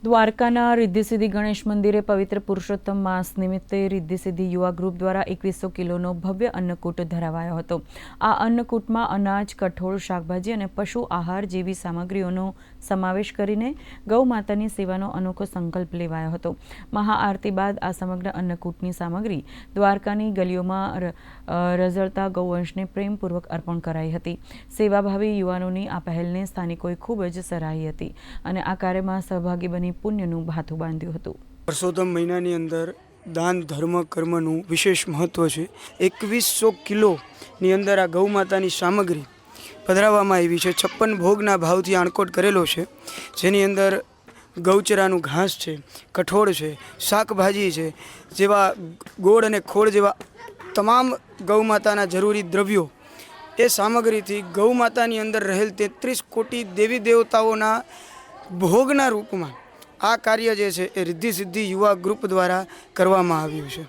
દ્વારકાના રિદ્ધિસિદ્ધિ ગણેશ મંદિરે પવિત્ર પુરુષોત્તમ માસ નિમિત્તે રિદ્ધિસિદ્ધિ યુવા ગ્રુપ દ્વારા 2100 કિલોનો ભવ્ય અન્નકૂટ ધરાવાયો હતો। આ અન્નકૂટમાં અનાજ, કઠોળ, શાકભાજી અને પશુ આહાર જેવી સામગ્રીઓનો સમાવેશ કરીને ગૌ માતાની સેવાનો અનોખો સંકલ્પ લેવાયો હતો। મહાઆરતી બાદ આ સમગ્ર અન્નકૂટની સામગ્રી દ્વારકાની ગલીઓમાં રઝળતા ગૌવંશને પ્રેમપૂર્વક અર્પણ કરાઈ હતી। સેવાભાવી યુવાનોની આ પહેલને સ્થાનિકોએ ખૂબ જ સરાહી હતી અને આ કાર્યમાં સહભાગી બની પુણ્યનું ભાથું બાંધ્યું હતું। પુરુષોત્તમ મહિનાની અંદર દાન ધર્મ કર્મનું વિશેષ મહત્વ છે। 2100 કિલોની અંદર આ ગૌ માતાની સામગ્રી પધરાવવામાં આવી છે। 56 ભોગના ભાવથી આણકોટ કરેલો છે, જેની અંદર ગૌચરાનું ઘાસ છે, કઠોળ છે, શાકભાજી છે, જેવા ગોળ અને ખોળ જેવા તમામ ગૌ માતાના જરૂરી દ્રવ્યો એ સામગ્રીથી ગૌ માતાની અંદર રહેલ 33 કોટી દેવી દેવતાઓના ભોગના રૂપમાં આ કાર્ય જે છે એ રિદ્ધિ સિદ્ધિ યુવા ગ્રુપ દ્વારા કરવામાં આવ્યું છે।